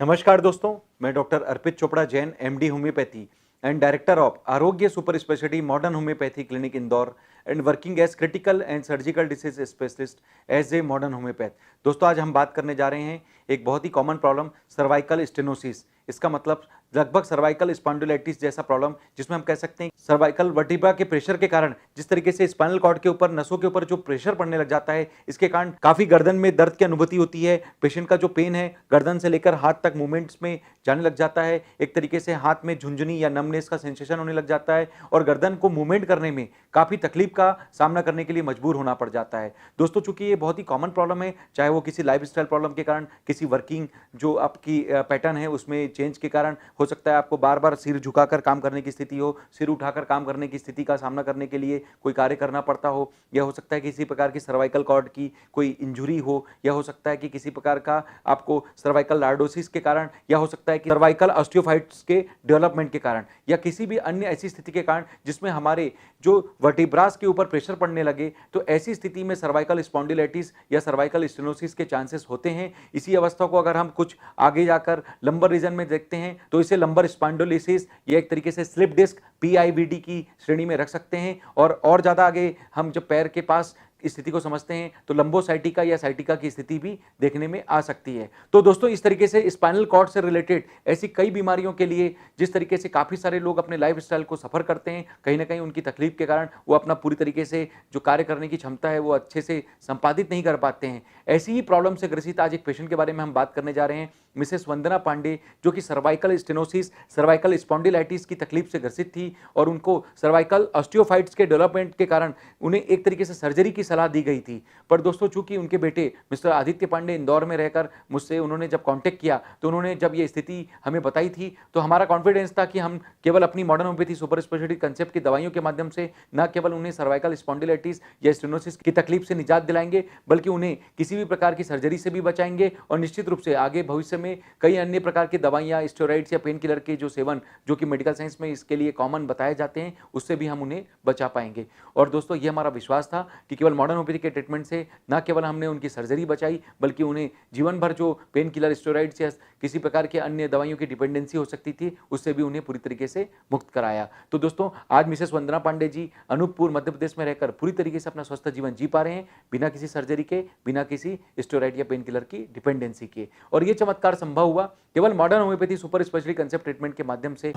नमस्कार दोस्तों, मैं doctor Arpit Chopra Jain, MD homeopathy and director of Arogya super speciality modern homeopathy clinic Indore and working as critical and surgical disease specialist as a modern homeopath. दोस्तों, आज हम बात करने जा रहे हैं एक बहुत ही कॉमन प्रॉब्लम, सर्वाइकल स्टेनोसिस। इसका मतलब लगभग सर्वाइकल स्पॉन्डिलाइटिस जैसा प्रॉब्लम, जिसमें हम कह सकते हैं सर्वाइकल वर्टिब्रा के प्रेशर के कारण जिस तरीके से स्पाइनल कॉर्ड के ऊपर नसों के ऊपर जो प्रेशर पड़ने लग जाता है, इसके कारण काफी गर्दन में दर्द की अनुभूति होती है। पेशेंट का जो पेन है गर्दन से लेकर हाथ तक मूवमेंट्स में जाने लग जाता है। एक तरीके से हाथ में झुंझुनी या नमनेस का सेंसेशन होने लग जाता है और गर्दन को मूवमेंट करने में काफी तकलीफ का सामना करने के लिए मजबूर होना पड़ जाता है। दोस्तों, चूंकि ये बहुत ही कॉमन प्रॉब्लम है, चाहे वो किसी लाइफस्टाइल प्रॉब्लम के कारण, किसी वर्किंग जो आपकी पैटर्न है उसमें चेंज के कारण हो सकता है आपको बार बार सिर झुकाकर काम करने की स्थिति हो, सिर उठाकर काम करने की स्थिति का सामना करने के लिए कोई कार्य करना पड़ता हो, या हो सकता है किसी प्रकार की सर्वाइकल कॉर्ड की कोई इंजुरी हो, या हो सकता है कि किसी प्रकार का आपको सर्वाइकल लॉर्डोसिस के कारण, या हो सकता है कि सर्वाइकल ऑस्टियोफाइट्स के डेवलपमेंट के कारण, या किसी भी अन्य ऐसी स्थिति के कारण जिसमें हमारे जो वर्टिब्रास के ऊपर प्रेशर पड़ने लगे, तो ऐसी स्थिति में सर्वाइकल स्पॉन्डिलाइटिस या सर्वाइकल स्टेनोसिस के चांसेस होते हैं। इसी अवस्था को अगर हम कुछ आगे जाकर लंबर रीजन में देखते हैं तो इसे लंबर स्पॉन्डिलोलिसिस या एक तरीके से स्लिप डिस्क पीआईवीडी की श्रेणी में रख सकते हैं। और ज्यादा आगे हम जब पैर के पास स्थिति को समझते हैं तो लंबोसाइटिका या साइटिका की स्थिति भी देखने में आ सकती है। तो दोस्तों, इस तरीके से स्पाइनल कॉर्ड से रिलेटेड ऐसी कई बीमारियों के लिए जिस तरीके से काफी सारे लोग अपने लाइफस्टाइल को सफर करते हैं, कहीं ना कहीं उनकी तकलीफ के कारण वो अपना पूरी तरीके से जो कार्य करने की क्षमता है वो अच्छे से संपादित नहीं कर पाते हैं। ऐसी ही प्रॉब्लम से ग्रसित आज एक पेशेंट के बारे में हम बात करने जा रहे हैं, मिसेस वंदना पांडे, जो कि सर्वाइकल स्टेनोसिस, सर्वाइकल स्पॉन्डिलाइटिस की तकलीफ से ग्रसित थी और उनको सर्वाइकल ऑस्टियोफाइट्स के डेवलपमेंट के कारण उन्हें एक तरीके से सर्जरी की सलाह दी गई थी। पर दोस्तों, चूंकि उनके बेटे मिस्टर आदित्य पांडे इंदौर में रहकर मुझसे उन्होंने जब कांटेक्ट किया, तो उन्होंने जब ये स्थिति हमें बताई थी, तो हमारा कॉन्फिडेंस था कि हम केवल अपनी modern homeopathy super speciality concept की दवाइयों के माध्यम से न केवल उन्हें सर्वाइकल स्पॉन्डिलाइटिस या स्टेनोसिस की तकलीफ से निजात दिलाएंगे, बल्कि उन्हें किसी भी प्रकार की सर्जरी से भी बचाएंगे और निश्चित रूप से आगे भविष्य में कई अन्य प्रकार की दवाइयां, स्टेरॉइड्स या पेन किलर के जो सेवन जो कि मेडिकल साइंस में इसके लिए कॉमन बताए जाते हैं, उससे भी हम उन्हें बचा पाएंगे। और दोस्तों, ये हमारा विश्वास था कि केवल मॉडर्न होम्योपैथी के ट्रीटमेंट से न केवल हमने उनकी सर्जरी बचाई, बल्कि उन्हें जीवन भर जो पेन किलर, स्टेरॉइड्स या किसी प्रकार के अन्य दवाइयों की डिपेंडेंसी हो सकती थी, उससे भी उन्हें पूरी तरीके से मुक्त कराया। तो दोस्तों, आज मिसेस वंदना पांडे जी अनूपपुर मध्य प्रदेश में रहकर पूरी तरीके से अपना स्वस्थ जीवन जी पा रहे हैं, बिना किसी सर्जरी के, बिना किसी स्टेरॉइड या पेन किलर की डिपेंडेंसी के। और ये चमत्कार संभव हुआ केवल modern homeopathy super speciality concept treatment के माध्यम से।